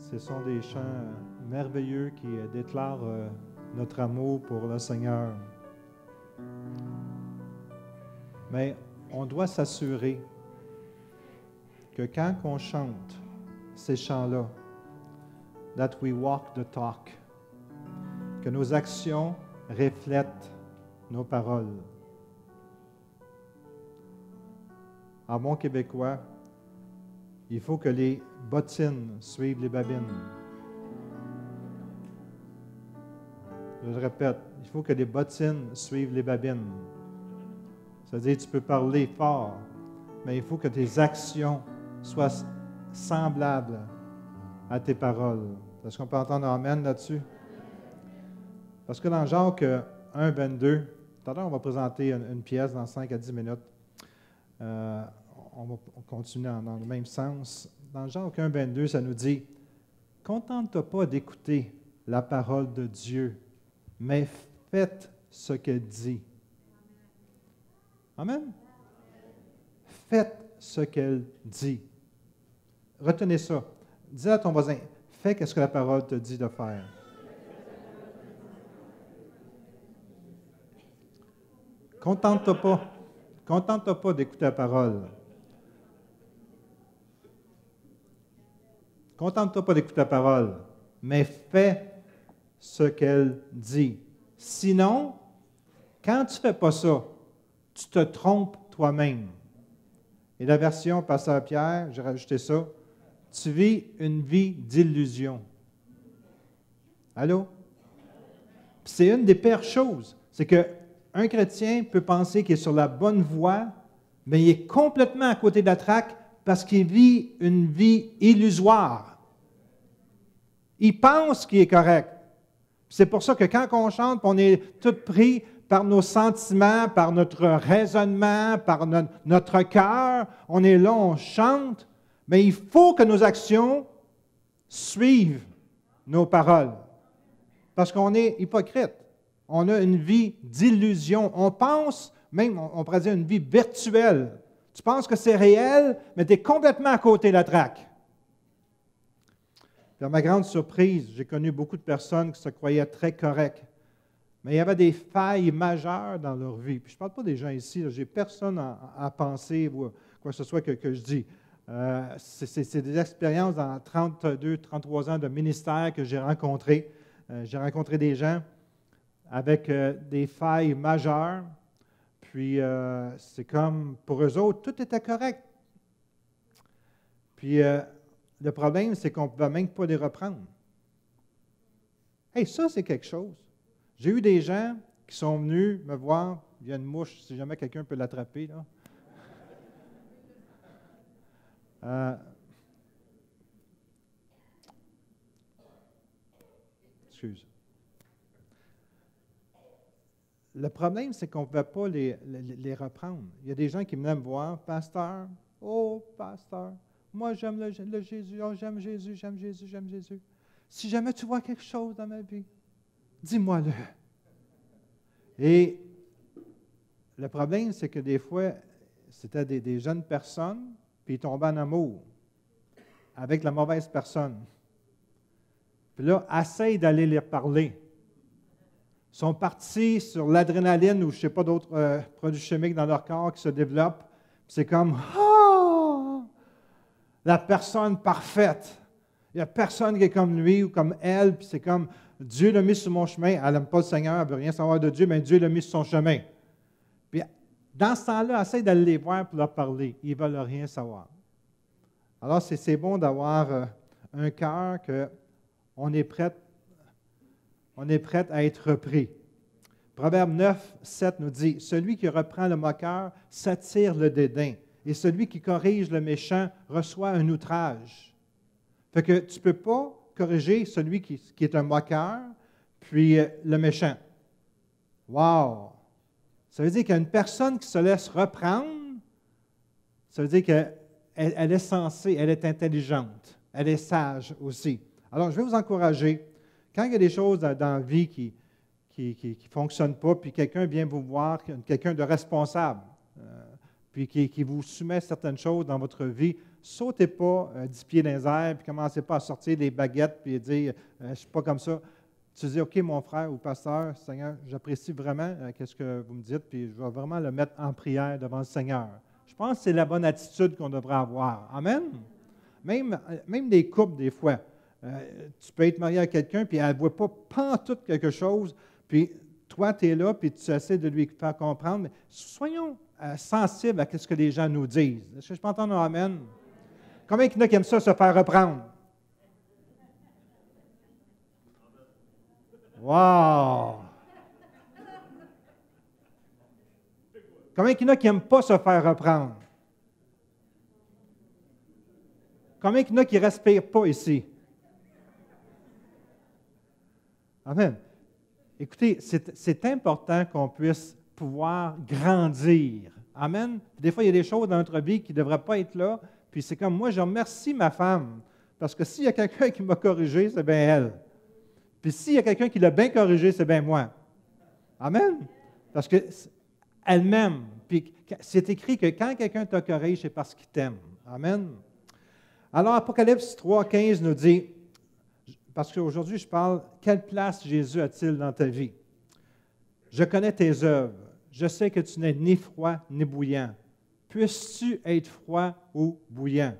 Ce sont des chants merveilleux qui déclarent notre amour pour le Seigneur. Mais on doit s'assurer que quand on chante ces chants-là, that we walk the talk, que nos actions reflètent nos paroles. En bon québécois, il faut que les bottines suivent les babines. Je le répète, il faut que les bottines suivent les babines. C'est-à-dire, tu peux parler fort, mais il faut que tes actions soient semblables à tes paroles. Est-ce qu'on peut entendre Amen là-dessus? Parce que dans Jacques 1, 22, tout à l'heure, on va présenter une pièce dans 5 à 10 minutes. On va continuer dans le même sens. Dans Jacques 1, 22, ça nous dit « Contente-toi pas d'écouter la parole de Dieu, mais faites ce qu'elle dit. » Amen? Faites ce qu'elle dit. Retenez ça. Dis à ton voisin, fais ce que la parole te dit de faire. Contente-toi pas d'écouter la parole. Contente-toi pas d'écouter la parole, mais fais ce qu'elle dit. Sinon, quand tu ne fais pas ça, tu te trompes toi-même. Et la version Pasteur Pierre, j'ai rajouté ça, tu vis une vie d'illusion. Allô? C'est une des pires choses, c'est qu'un chrétien peut penser qu'il est sur la bonne voie, mais il est complètement à côté de la traque parce qu'il vit une vie illusoire. Il pense qu'il est correct. C'est pour ça que quand on chante, on est tout pris par nos sentiments, par notre raisonnement, par notre cœur. On est là, on chante, mais il faut que nos actions suivent nos paroles. Parce qu'on est hypocrite. On a une vie d'illusion. On pense, même, on pourrait dire une vie virtuelle. Tu penses que c'est réel, mais tu es complètement à côté de la traque. Puis à ma grande surprise, j'ai connu beaucoup de personnes qui se croyaient très correctes. Mais il y avait des failles majeures dans leur vie. Puis je ne parle pas des gens ici, je n'ai personne à penser ou quoi que ce soit que je dis. C'est des expériences dans 32, 33 ans de ministère que j'ai rencontrées. J'ai rencontré des gens avec des failles majeures. Puis c'est comme, pour eux autres, tout était correct. Puis le problème, c'est qu'on ne pouvait même pas les reprendre. Hey, ça, c'est quelque chose. J'ai eu des gens qui sont venus me voir. Il y a une mouche, si jamais quelqu'un peut l'attraper, là. Excuse. Le problème, c'est qu'on ne pouvait pas les reprendre. Il y a des gens qui venaient me voir, pasteur, oh, pasteur, moi j'aime le Jésus, oh, j'aime Jésus, j'aime Jésus, j'aime Jésus. Si jamais tu vois quelque chose dans ma vie, dis-moi-le. Et le problème, c'est que des fois, c'était des jeunes personnes, puis ils tombaient en amour avec la mauvaise personne. Puis là, essaye d'aller les parler. Ils sont partis sur l'adrénaline ou je ne sais pas d'autres produits chimiques dans leur corps qui se développent. C'est comme, oh, la personne parfaite. Il n'y a personne qui est comme lui ou comme elle. Puis c'est comme, Dieu l'a mis sur mon chemin. Elle n'aime pas le Seigneur, elle ne veut rien savoir de Dieu, mais Dieu l'a mis sur son chemin. Puis dans ce temps-là, essaye d'aller les voir pour leur parler. Ils ne veulent rien savoir. Alors, c'est bon d'avoir un cœur qu'on est prêt. On est prêt à être repris. Proverbe 9, 7 nous dit, « Celui qui reprend le moqueur s'attire le dédain, et celui qui corrige le méchant reçoit un outrage. » Fait que tu ne peux pas corriger celui qui est un moqueur, puis le méchant. Wow! Ça veut dire qu'il y a une personne qui se laisse reprendre, ça veut dire qu'elle est sensée, elle est intelligente, elle est sage aussi. Alors, je vais vous encourager. Quand il y a des choses dans la vie qui ne fonctionnent pas, puis quelqu'un vient vous voir, quelqu'un de responsable, puis qui vous soumet certaines choses dans votre vie, sautez pas 10 pieds dans les airs, puis commencez pas à sortir des baguettes, puis dire je ne suis pas comme ça. Tu dis, OK, mon frère ou pasteur, Seigneur, j'apprécie vraiment ce que vous me dites, puis je vais vraiment le mettre en prière devant le Seigneur. Je pense que c'est la bonne attitude qu'on devrait avoir. Amen? Même des couples, des fois. Tu peux être marié à quelqu'un, puis elle ne voit pas pantoute quelque chose, puis toi, tu es là, puis tu essaies de lui faire comprendre. Mais soyons sensibles à ce que les gens nous disent. Est-ce que je peux entendre un amen? Combien il y en a qui aiment ça, se faire reprendre? Wow! Combien il y en a qui n'aiment pas se faire reprendre? Combien il y en a qui ne respirent pas ici? Amen. Écoutez, c'est important qu'on puisse pouvoir grandir. Amen. Des fois, il y a des choses dans notre vie qui ne devraient pas être là. Puis c'est comme moi, je remercie ma femme. Parce que s'il y a quelqu'un qui m'a corrigé, c'est bien elle. Puis s'il y a quelqu'un qui l'a bien corrigé, c'est bien moi. Amen. Parce qu'elle m'aime. Puis c'est écrit que quand quelqu'un te corrige, c'est parce qu'il t'aime. Amen. Alors, Apocalypse 3,15 nous dit, parce qu'aujourd'hui, je parle, quelle place Jésus a-t-il dans ta vie? Je connais tes œuvres. Je sais que tu n'es ni froid ni bouillant. Puisses-tu être froid ou bouillant?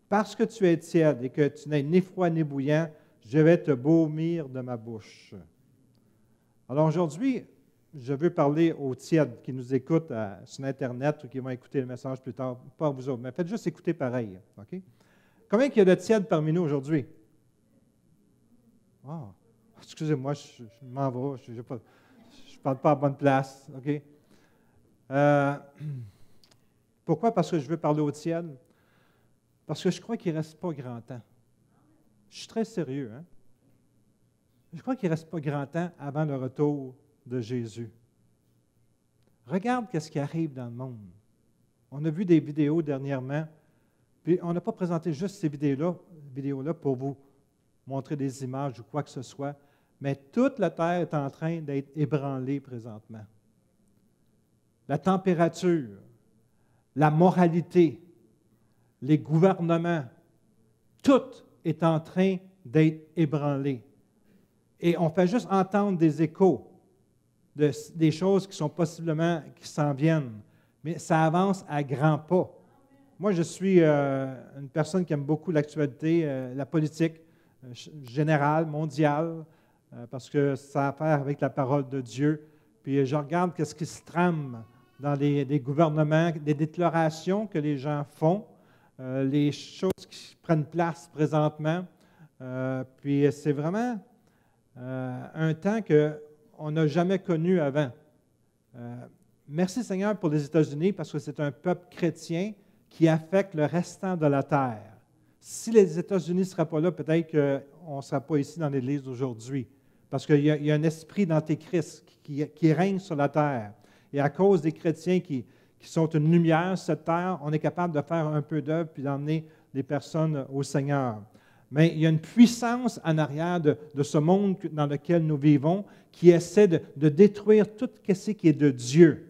Parce que tu es tiède et que tu n'es ni froid ni bouillant, je vais te baumir de ma bouche. Alors aujourd'hui, je veux parler aux tièdes qui nous écoutent sur Internet ou qui vont écouter le message plus tard, pas vous autres, mais faites juste écouter pareil. OK? Combien il y a de tièdes parmi nous aujourd'hui? Oh, excusez-moi, je m'en vais, je ne parle pas à bonne place. OK? Pourquoi? Parce que je veux parler aux tièdes. Parce que je crois qu'il ne reste pas grand temps. Je suis très sérieux. Hein? Je crois qu'il ne reste pas grand temps avant le retour de Jésus. Regarde ce qui arrive dans le monde. On a vu des vidéos dernièrement, puis on n'a pas présenté juste ces vidéos-là pour vous montrer des images ou quoi que ce soit, mais toute la terre est en train d'être ébranlée présentement. La température, la moralité, les gouvernements, tout est en train d'être ébranlé. Et on fait juste entendre des échos des choses qui sont possiblement, qui s'en viennent. Mais ça avance à grands pas. Moi, je suis une personne qui aime beaucoup l'actualité, la politique générale, mondiale, parce que ça a à faire avec la parole de Dieu. Puis je regarde ce qui se trame dans les gouvernements, des déclarations que les gens font, les choses qui prennent place présentement. Puis c'est vraiment un temps qu'on n'a jamais connu avant. Merci Seigneur pour les États-Unis parce que c'est un peuple chrétien qui affecte le restant de la terre. Si les États-Unis ne seraient pas là, peut-être qu'on ne serait pas ici dans l'Église d'aujourd'hui. Parce qu'il y a un esprit d'antéchrist qui règne sur la terre. Et à cause des chrétiens qui sont une lumière sur cette terre, on est capable de faire un peu d'œuvre puis d'emmener les personnes au Seigneur. Mais il y a une puissance en arrière de ce monde dans lequel nous vivons qui essaie de détruire tout ce qui est de Dieu.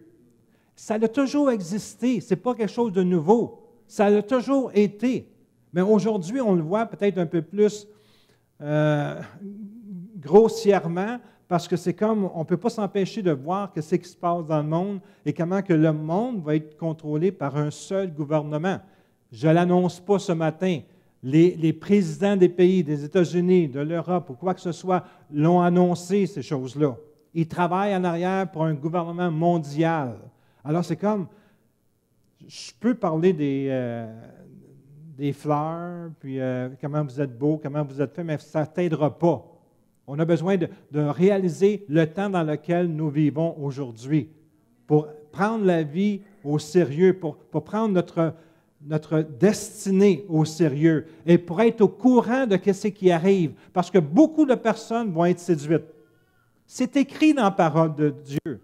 Ça a toujours existé, ce n'est pas quelque chose de nouveau. Ça a toujours été. Mais aujourd'hui, on le voit peut-être un peu plus grossièrement parce que c'est comme, on ne peut pas s'empêcher de voir ce qui se passe dans le monde et comment que le monde va être contrôlé par un seul gouvernement. Je ne l'annonce pas ce matin. Les présidents des pays, des États-Unis, de l'Europe ou quoi que ce soit, l'ont annoncé, ces choses-là. Ils travaillent en arrière pour un gouvernement mondial. Alors, c'est comme, je peux parler des fleurs, puis comment vous êtes beau, comment vous êtes fait, mais ça ne t'aidera pas. On a besoin de réaliser le temps dans lequel nous vivons aujourd'hui pour prendre la vie au sérieux, pour prendre notre destinée au sérieux et pour être au courant de ce qui arrive, parce que beaucoup de personnes vont être séduites. C'est écrit dans la parole de Dieu.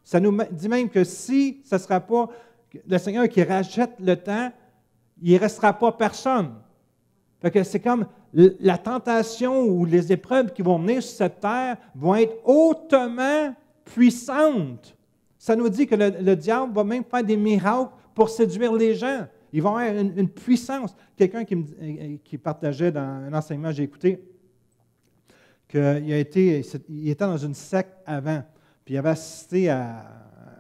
Ça nous dit même que si ce ne sera pas le Seigneur qui rachète le temps, il ne restera pas personne. Fait que c'est comme la tentation ou les épreuves qui vont venir sur cette terre vont être hautement puissantes. Ça nous dit que le diable va même faire des miracles pour séduire les gens. Il va y avoir une puissance. Quelqu'un qui partageait dans un enseignement que j'ai écouté, qu'il il était dans une secte avant, puis il avait assisté à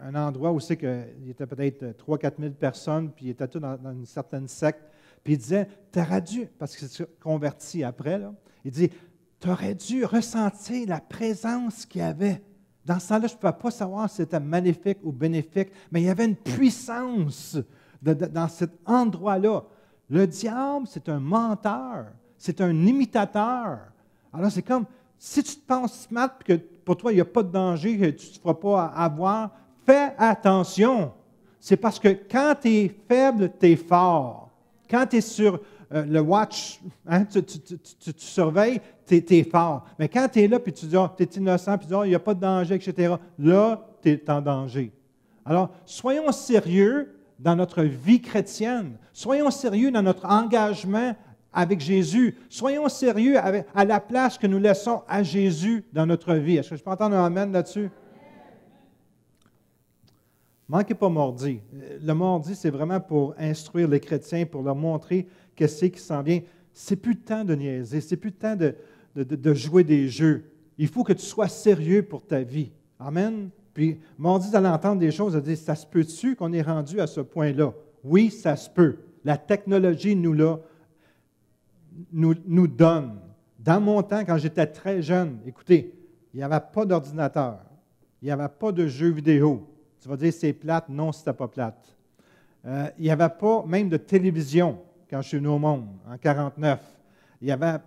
un endroit où c'est qu'il était peut-être 3 000 à 4 000 personnes, puis il était tout dans une certaine secte. Puis il disait, tu aurais dû, parce qu'il s'est converti après, là, il dit, tu aurais dû ressentir la présence qu'il y avait. Dans ce temps-là, je ne pouvais pas savoir si c'était maléfique ou bénéfique, mais il y avait une puissance dans cet endroit-là. Le diable, c'est un menteur, c'est un imitateur. Alors, c'est comme, si tu te penses smart et que pour toi, il n'y a pas de danger, que tu ne te feras pas avoir, fais attention. C'est parce que quand tu es faible, tu es fort. Quand tu es sur le watch, hein, tu surveilles, tu es fort. Mais quand tu es là, puis tu dis, tu es innocent, puis tu dis, il n'y a pas de danger, etc., là, tu es en danger. Alors, soyons sérieux dans notre vie chrétienne. Soyons sérieux dans notre engagement avec Jésus. Soyons sérieux à la place que nous laissons à Jésus dans notre vie. Est-ce que je peux entendre un amen là-dessus? Manquez pas mardi. Le mardi, c'est vraiment pour instruire les chrétiens, pour leur montrer qu'est-ce qui s'en vient. C'est plus le temps de niaiser, c'est plus le temps de jouer des jeux. Il faut que tu sois sérieux pour ta vie. Amen. Puis, mardi, vous allez entendre des choses, dire, ça se peut-tu qu'on est rendu à ce point-là? Oui, ça se peut. La technologie nous donne. Dans mon temps, quand j'étais très jeune, écoutez, il n'y avait pas d'ordinateur, il n'y avait pas de jeux vidéo. Tu vas dire c'est plate, non, c'était pas plate. Il n'y avait pas même de télévision quand je suis venu au monde, en 1949.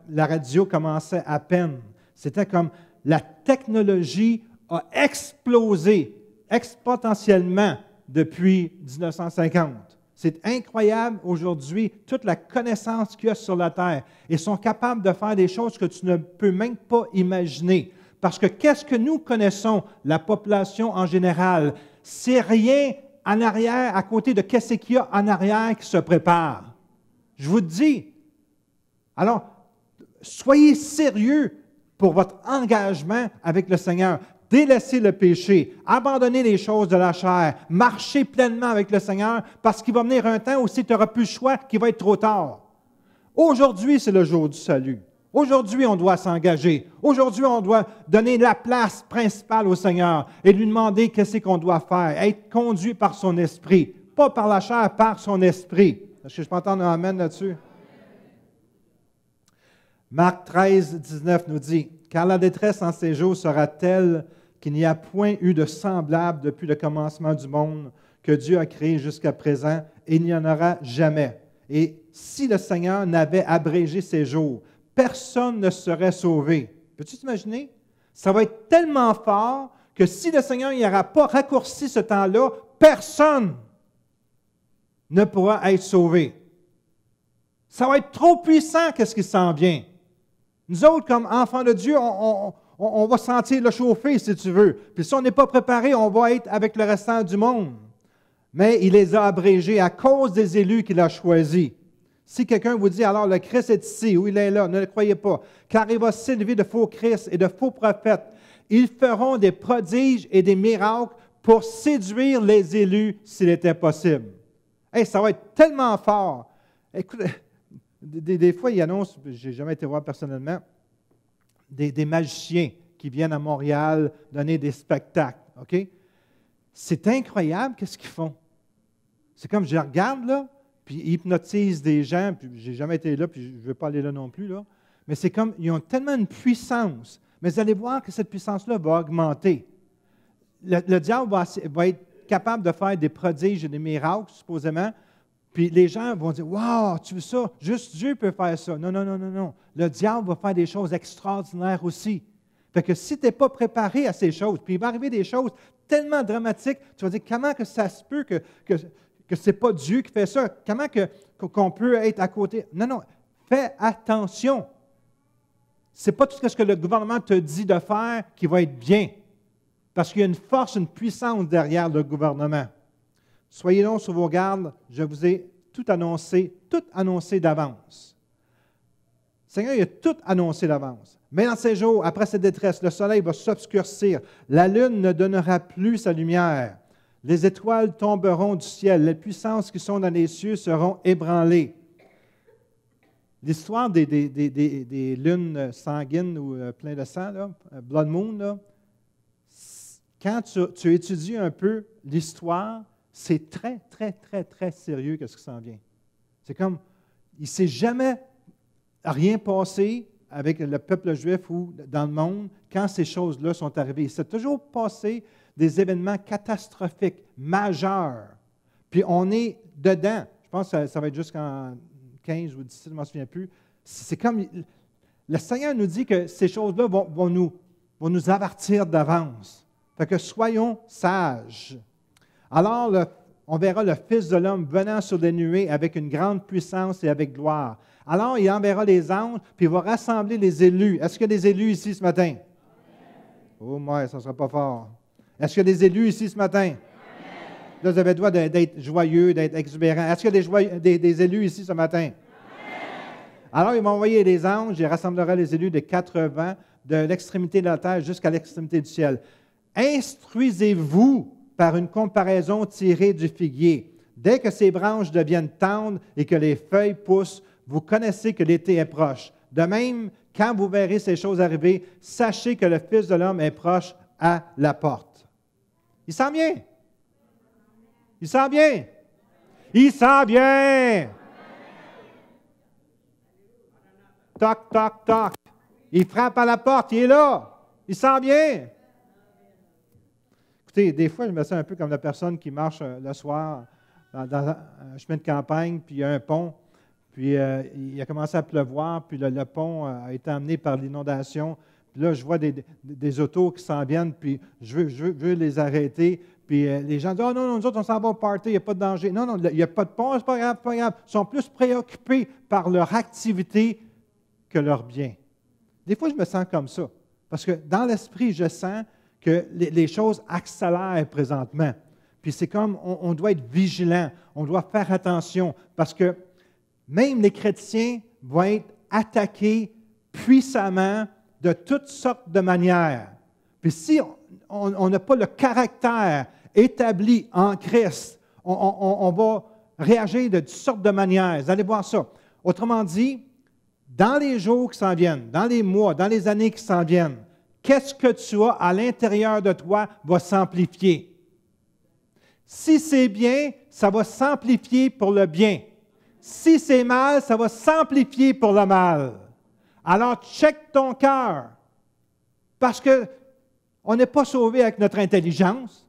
La radio commençait à peine. C'était comme la technologie a explosé exponentiellement depuis 1950. C'est incroyable aujourd'hui, toute la connaissance qu'il y a sur la Terre. Ils sont capables de faire des choses que tu ne peux même pas imaginer. Parce que qu'est-ce que nous connaissons, la population en général? C'est rien en arrière, à côté de qu'est-ce qu'il y a en arrière qui se prépare. Je vous le dis. Alors, soyez sérieux pour votre engagement avec le Seigneur. Délaissez le péché, abandonnez les choses de la chair, marchez pleinement avec le Seigneur parce qu'il va venir un temps où si tu n'auras plus le choix, qu'il va être trop tard. Aujourd'hui, c'est le jour du salut. Aujourd'hui, on doit s'engager. Aujourd'hui, on doit donner la place principale au Seigneur et lui demander qu'est-ce qu'on doit faire. Être conduit par son esprit. Pas par la chair, par son esprit. Est-ce que je peux entendre un amen là-dessus? Marc 13, 19 nous dit, « Car la détresse en ces jours sera telle qu'il n'y a point eu de semblable depuis le commencement du monde que Dieu a créé jusqu'à présent, et il n'y en aura jamais. Et si le Seigneur n'avait abrégé ces jours, personne ne serait sauvé. » Peux-tu t'imaginer? Ça va être tellement fort que si le Seigneur n'aura pas raccourci ce temps-là, personne ne pourra être sauvé. Ça va être trop puissant, qu'est-ce qui s'en vient. Nous autres, comme enfants de Dieu, on va sentir le chauffer, si tu veux. Puis si on n'est pas préparé, on va être avec le restant du monde. Mais il les a abrégés à cause des élus qu'il a choisis. Si quelqu'un vous dit, alors le Christ est ici, ou il est là, ne le croyez pas, car il va s'élever de faux Christ et de faux prophètes. Ils feront des prodiges et des miracles pour séduire les élus s'il était possible. Hey, ça va être tellement fort. Écoute, des fois, ils annoncent, je n'ai jamais été voir personnellement, des magiciens qui viennent à Montréal donner des spectacles. OK? C'est incroyable qu'est-ce qu'ils font. C'est comme, je regarde, là, puis ils hypnotisent des gens, puis je n'ai jamais été là, puis je ne veux pas aller là non plus, là. Mais c'est comme, ils ont tellement une puissance. Mais vous allez voir que cette puissance-là va augmenter. Le diable va être capable de faire des prodiges et des miracles, supposément, puis les gens vont dire, « Wow, tu veux ça? Juste Dieu peut faire ça. » Non, non, non, non, non. Le diable va faire des choses extraordinaires aussi. Fait que si tu n'es pas préparé à ces choses, puis il va arriver des choses tellement dramatiques, tu vas dire, comment que ça se peut que ce n'est pas Dieu qui fait ça? Comment qu'on peut être à côté? Non, non, fais attention. Ce n'est pas tout ce que le gouvernement te dit de faire qui va être bien. Parce qu'il y a une force, une puissance derrière le gouvernement. Soyez donc sur vos gardes, je vous ai tout annoncé d'avance. Le Seigneur, il a tout annoncé d'avance. Mais dans ces jours, après cette détresse, le soleil va s'obscurcir, la lune ne donnera plus sa lumière, Les étoiles tomberont du ciel. Les puissances qui sont dans les cieux seront ébranlées. L'histoire des lunes sanguines ou plein de sang, là, blood moon, là, quand tu étudies un peu l'histoire, c'est très, très, très, très sérieux ce qui s'en vient. C'est comme, il ne s'est jamais rien passé avec le peuple juif ou dans le monde quand ces choses-là sont arrivées. Il s'est toujours passé des événements catastrophiques, majeurs. Puis on est dedans. Je pense que ça va être jusqu'en 15 ou 17, je ne m'en souviens plus. C'est comme, le Seigneur nous dit que ces choses-là vont nous avertir d'avance. Fait que soyons sages. Alors, on verra le Fils de l'homme venant sur des nuées avec une grande puissance et avec gloire. Alors, il enverra les anges, puis il va rassembler les élus. Est-ce qu'il y a des élus ici ce matin? Amen. Oh, moi, ça ne sera pas fort. Est-ce qu'il y a des élus ici ce matin? Amen. Là, vous avez le droit d'être joyeux, d'être exubérant. Est-ce qu'il y a des élus ici ce matin? Amen. Alors, il va envoyer les anges, il rassemblera les élus de 4 vents, de l'extrémité de la terre jusqu'à l'extrémité du ciel. Instruisez-vous par une comparaison tirée du figuier. Dès que ses branches deviennent tendres et que les feuilles poussent, vous connaissez que l'été est proche. De même, quand vous verrez ces choses arriver, sachez que le Fils de l'homme est proche à la porte. Il s'en vient. Il s'en vient. Il s'en vient. Toc, toc, toc. Il frappe à la porte, il est là. Il s'en vient. Écoutez, des fois, je me sens un peu comme la personne qui marche le soir dans un chemin de campagne, puis il y a un pont, puis il a commencé à pleuvoir, puis le pont a été emmené par l'inondation. Puis là, je vois des autos qui s'en viennent, puis je veux les arrêter. Puis les gens disent « Oh non, nous autres, on s'en va au party, il n'y a pas de danger. » Non, non, il n'y a pas de pont, c'est pas grave, c'est pas grave. Ils sont plus préoccupés par leur activité que leur bien. Des fois, je me sens comme ça, parce que dans l'esprit, je sens que les choses accélèrent présentement. Puis c'est comme, on doit être vigilant, on doit faire attention, parce que même les chrétiens vont être attaqués puissamment de toutes sortes de manières. Puis si on n'a pas le caractère établi en Christ, on va réagir de toutes sortes de manières. Vous allez voir ça. Autrement dit, dans les jours qui s'en viennent, dans les mois, dans les années qui s'en viennent, qu'est-ce que tu as à l'intérieur de toi va s'amplifier. Si c'est bien, ça va s'amplifier pour le bien. Si c'est mal, ça va s'amplifier pour le mal. Alors, check ton cœur. Parce qu'on n'est pas sauvé avec notre intelligence.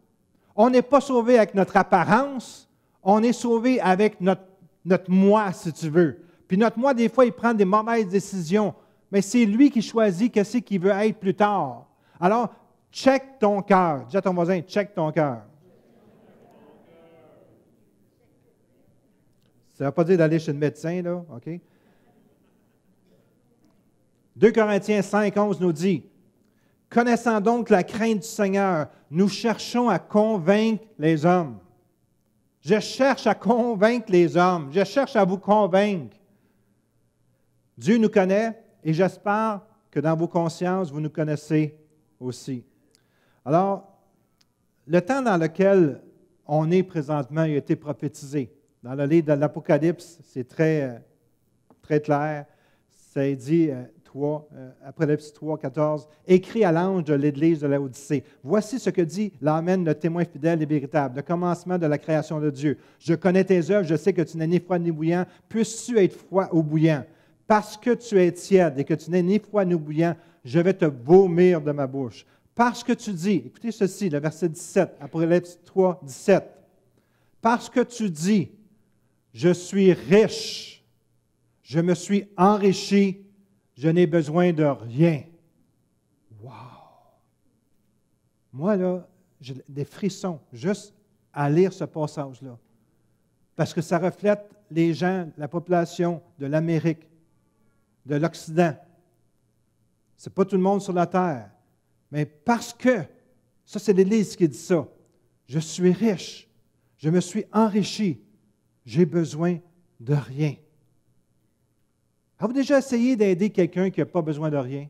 On n'est pas sauvé avec notre apparence. On est sauvé avec notre moi, si tu veux. Puis notre moi, des fois, il prend des mauvaises décisions. Mais c'est lui qui choisit qu'est-ce qu'il veut être plus tard. Alors, check ton cœur. Dis à ton voisin, check ton cœur. Ça ne veut pas dire d'aller chez le médecin, là, OK? 2 Corinthiens 5, 11 nous dit, « Connaissant donc la crainte du Seigneur, nous cherchons à convaincre les hommes. » Je cherche à convaincre les hommes. Je cherche à vous convaincre. Dieu nous connaît. Et j'espère que dans vos consciences, vous nous connaissez aussi. Alors, le temps dans lequel on est présentement a été prophétisé. Dans le livre de l'Apocalypse, c'est très, très clair. Ça est dit, Apocalypse 3, 14, « Écrit à l'ange de l'Église de Laodicée. Voici ce que dit l'Amen, le témoin fidèle et véritable, le commencement de la création de Dieu. Je connais tes œuvres, je sais que tu n'es ni froid ni bouillant. Puisses-tu être froid ou bouillant? Parce que tu es tiède et que tu n'es ni froid ni bouillant, je vais te vomir de ma bouche. Parce que tu dis, écoutez ceci, le verset 17, Apocalypse 3, 17. Parce que tu dis, je suis riche, je me suis enrichi, je n'ai besoin de rien. Wow! Moi, là, j'ai des frissons juste à lire ce passage-là. Parce que ça reflète les gens, la population de l'Amérique, de l'Occident. Ce n'est pas tout le monde sur la terre. Mais parce que, ça c'est l'Église qui dit ça, je suis riche, je me suis enrichi, j'ai besoin de rien. Avez-vous déjà essayé d'aider quelqu'un qui n'a pas besoin de rien?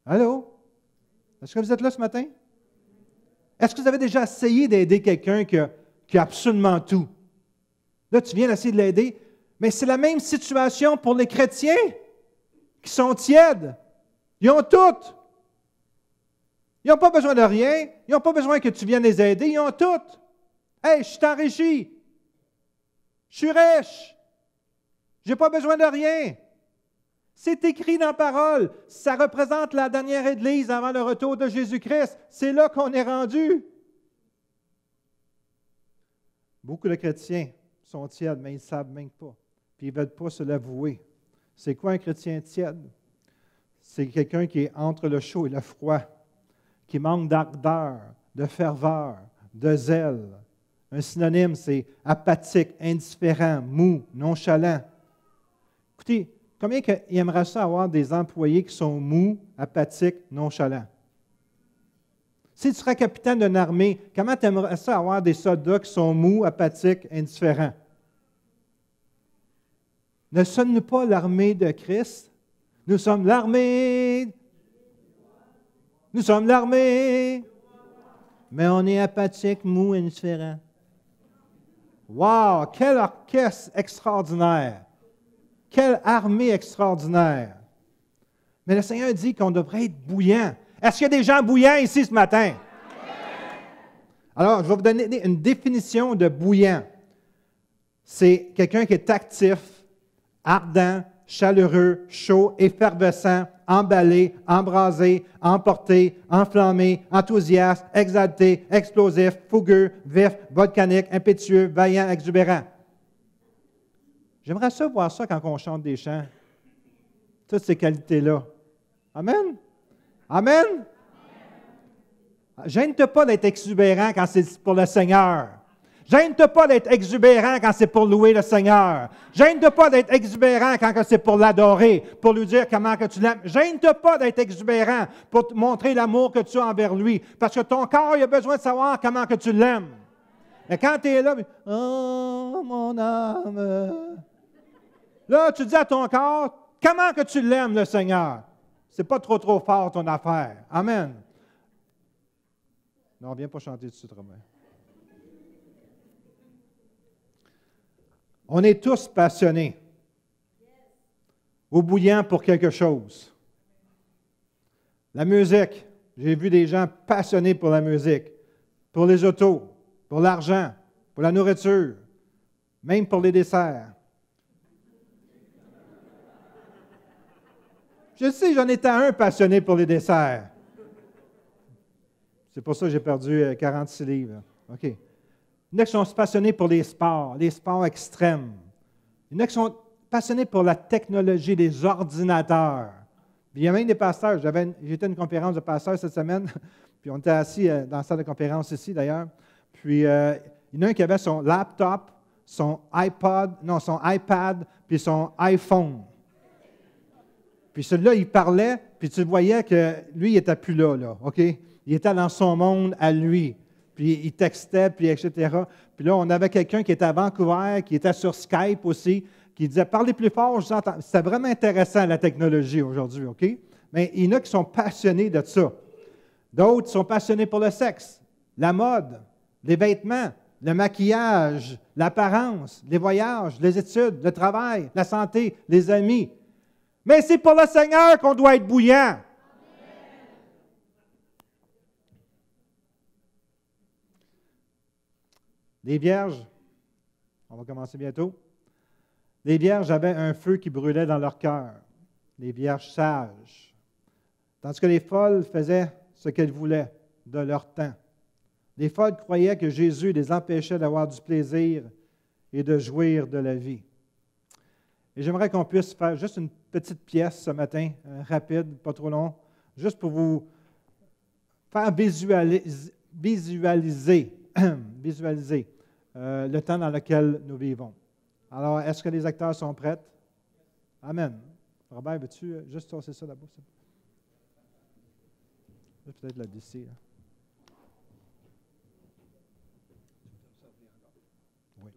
Allô? Est-ce que vous êtes là ce matin? Est-ce que vous avez déjà essayé d'aider quelqu'un qui a absolument tout? Là, tu viens d'essayer de l'aider, mais c'est la même situation pour les chrétiens qui sont tièdes. Ils ont tout. Ils n'ont pas besoin de rien. Ils n'ont pas besoin que tu viennes les aider. Ils ont tout. Hey, je suis enrichi. Je suis riche. Je n'ai pas besoin de rien. C'est écrit dans la parole. Ça représente la dernière Église avant le retour de Jésus-Christ. C'est là qu'on est rendu. Beaucoup de chrétiens sont tièdes, mais ils ne savent même pas. Puis ils ne veulent pas se l'avouer. C'est quoi un chrétien tiède? C'est quelqu'un qui est entre le chaud et le froid, qui manque d'ardeur, de ferveur, de zèle. Un synonyme, c'est apathique, indifférent, mou, nonchalant. Écoutez, combien il aimerait ça avoir des employés qui sont mous, apathiques, nonchalants? Si tu serais capitaine d'une armée, comment tu aimerais ça avoir des soldats qui sont mous, apathiques, indifférents? Ne sommes-nous pas l'armée de Christ? Nous sommes l'armée. Nous sommes l'armée. Mais on est apathique, mou, indifférent. Wow! Quel orchestre extraordinaire! Quelle armée extraordinaire! Mais le Seigneur dit qu'on devrait être bouillant. Est-ce qu'il y a des gens bouillants ici ce matin? Alors, je vais vous donner une définition de bouillant. C'est quelqu'un qui est actif, ardent, chaleureux, chaud, effervescent, emballé, embrasé, emporté, enflammé, enthousiaste, exalté, explosif, fougueux, vif, volcanique, impétueux, vaillant, exubérant. J'aimerais ça voir ça quand on chante des chants. Toutes ces qualités-là. Amen? Amen? Gêne-toi pas d'être exubérant quand c'est pour le Seigneur. Gêne-toi pas d'être exubérant quand c'est pour louer le Seigneur. Gêne-toi pas d'être exubérant quand c'est pour l'adorer, pour lui dire comment que tu l'aimes. Gêne-toi pas d'être exubérant pour te montrer l'amour que tu as envers lui. Parce que ton corps il a besoin de savoir comment que tu l'aimes. Mais quand tu es là, oh mon âme. Là, tu dis à ton corps, comment que tu l'aimes, le Seigneur? C'est pas trop fort ton affaire. Amen. Non, viens pas chanter tout de suite, Romain. On est tous passionnés ou bouillants pour quelque chose. La musique, j'ai vu des gens passionnés pour la musique, pour les autos, pour l'argent, pour la nourriture, même pour les desserts. Je sais, j'en étais un passionné pour les desserts. C'est pour ça que j'ai perdu 46 livres. OK. Il y en a qui sont passionnés pour les sports extrêmes. Il y en a qui sont passionnés pour la technologie, les ordinateurs. Puis il y a même des pasteurs. J'étais à une conférence de pasteurs cette semaine, puis on était assis dans la salle de conférence ici d'ailleurs. Puis il y en a un qui avait son laptop, son iPad, puis son iPhone. Puis celui-là, il parlait, puis tu voyais que lui, il n'était plus là, OK? Il était dans son monde à lui. Puis il textait, puis etc. Puis là, on avait quelqu'un qui était à Vancouver, qui était sur Skype aussi, qui disait « Parlez plus fort, je vous entends. » C'était vraiment intéressant, la technologie aujourd'hui, OK? Mais il y en a qui sont passionnés de ça. D'autres sont passionnés pour le sexe, la mode, les vêtements, le maquillage, l'apparence, les voyages, les études, le travail, la santé, les amis. Mais c'est pour le Seigneur qu'on doit être bouillant. Les vierges, on va commencer bientôt. Les vierges avaient un feu qui brûlait dans leur cœur. Les vierges sages. Tandis que les folles faisaient ce qu'elles voulaient de leur temps. Les folles croyaient que Jésus les empêchait d'avoir du plaisir et de jouir de la vie. Et j'aimerais qu'on puisse faire juste une petite pièce ce matin, rapide, pas trop long, juste pour vous faire visualiser le temps dans lequel nous vivons. Alors, est-ce que les acteurs sont prêts? Amen. Robert, veux-tu juste tosser ça là-bas? Peut-être là d'ici. Là. Oui.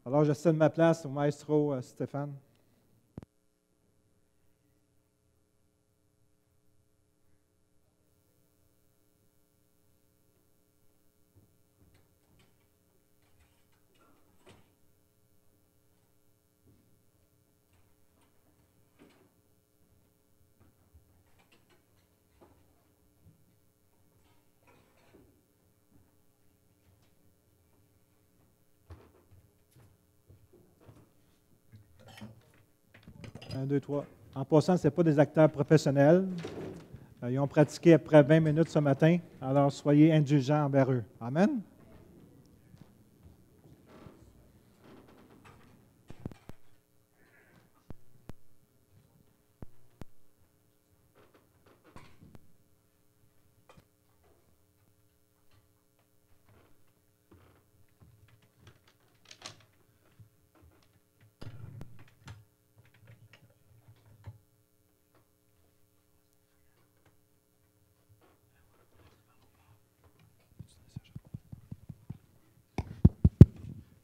Alors, je cède ma place au maestro Stéphane. Un, deux, trois. En passant, ce n'est pas des acteurs professionnels. Ils ont pratiqué après 20 minutes ce matin, alors soyez indulgents envers eux. Amen.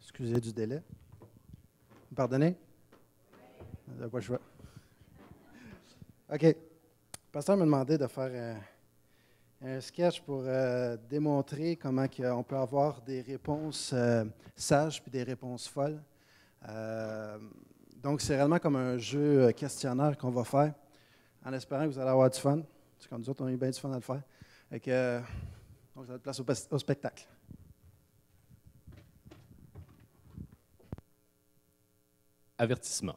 Excusez du délai. Vous pardonnez? Vous n'avez pas le choix. OK. Le pasteur m'a demandé de faire un sketch pour démontrer comment on peut avoir des réponses sages puis des réponses folles. Donc, c'est réellement comme un jeu questionnaire qu'on va faire en espérant que vous allez avoir du fun. C'est comme nous autres, on a eu bien du fun à le faire. Donc, ça va être place au spectacle. Avertissement.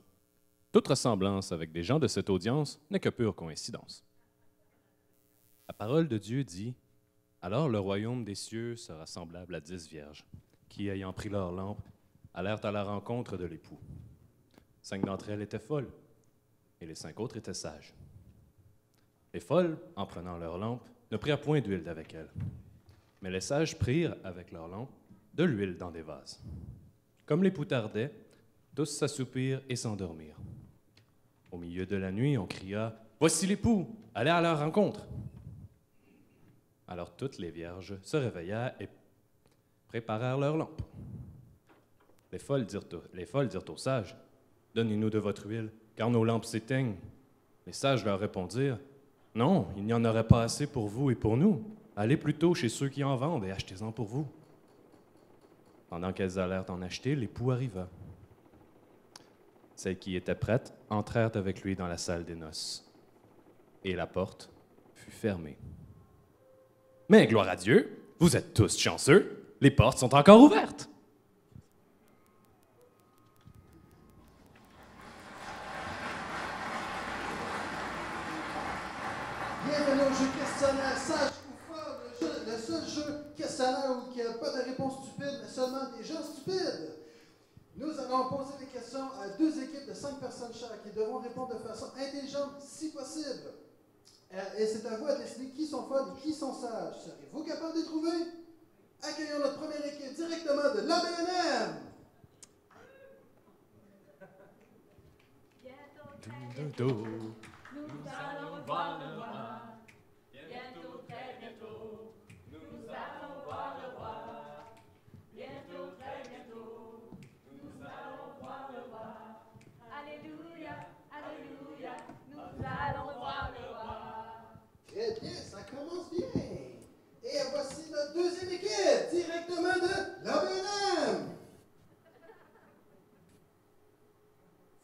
Toute ressemblance avec des gens de cette audience n'est que pure coïncidence. La parole de Dieu dit « Alors le royaume des cieux sera semblable à 10 vierges, qui, ayant pris leur lampe, allèrent à la rencontre de l'époux. 5 d'entre elles étaient folles, et les 5 autres étaient sages. Les folles, en prenant leur lampe, ne prirent point d'huile avec elles, mais les sages prirent, avec leur lampe, de l'huile dans des vases. Comme l'époux tardait, tous s'assoupirent et s'endormirent. Au milieu de la nuit, on cria « Voici l'époux, allez à leur rencontre !» Alors toutes les vierges se réveillèrent et préparèrent leurs lampes. Les folles dirent aux sages « Donnez-nous de votre huile, car nos lampes s'éteignent. » Les sages leur répondirent « Non, il n'y en aurait pas assez pour vous et pour nous. Allez plutôt chez ceux qui en vendent et achetez-en pour vous. » Pendant qu'elles allèrent en acheter, l'époux arriva. Celles qui étaient prêtes entrèrent avec lui dans la salle des noces. Et la porte fut fermée. Mais gloire à Dieu, vous êtes tous chanceux, les portes sont encore ouvertes. Bienvenue au jeu questionnaire sage ou folle, le seul jeu questionnaire où il n'y a pas de réponse stupide, mais seulement des gens stupides. Nous allons poser des questions à 2 équipes de 5 personnes chaque qui devront répondre de façon intelligente si possible. Et c'est à vous à décider qui sont folles et qui sont sages. Serez-vous capable de les trouver? Accueillons notre première équipe directement de l'ABNM. Bientôt, nous allons voir le roi. Bientôt, très bientôt, nous allons voir le roi. Bientôt, très bientôt, nous allons voir le roi. Alléluia, alléluia, nous allons voir le roi. Très bien, ça commence bien. Et voici notre deuxième équipe, directement de l'ABNM.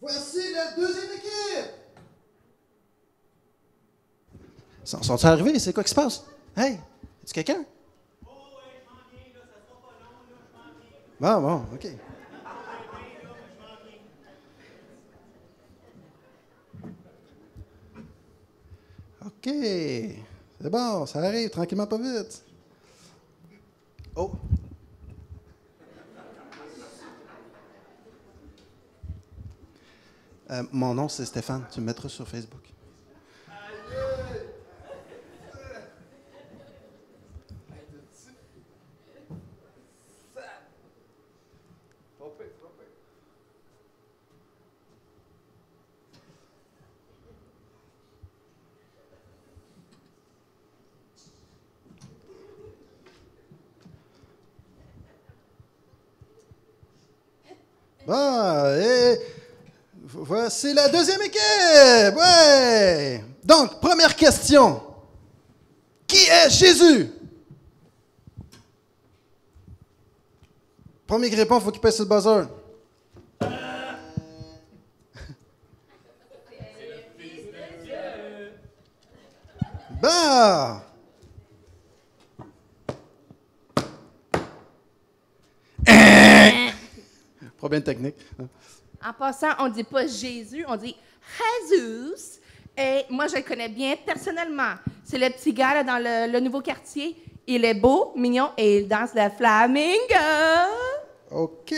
Voici la deuxième équipe. Sont-ils arrivés? C'est quoi qui se passe? Hey, est-ce quelqu'un? Oh, ouais, je m'en viens, là, ça sera pas long, là, je m'en viens. Bon, OK. OK. C'est bon, ça arrive, tranquillement, pas vite. Oh. Mon nom, c'est Stéphane. Tu me mettras sur Facebook. Bon, et voici la deuxième équipe. Ouais. Donc, première question. Qui est Jésus? Premier qui répond, il faut qu'il pèse sur le buzzer. Bon. Problème technique. En passant, on ne dit pas Jésus, on dit Jesus. Et moi, je le connais bien personnellement. C'est le petit gars là, dans le nouveau quartier. Il est beau, mignon et il danse le flamingo. OK.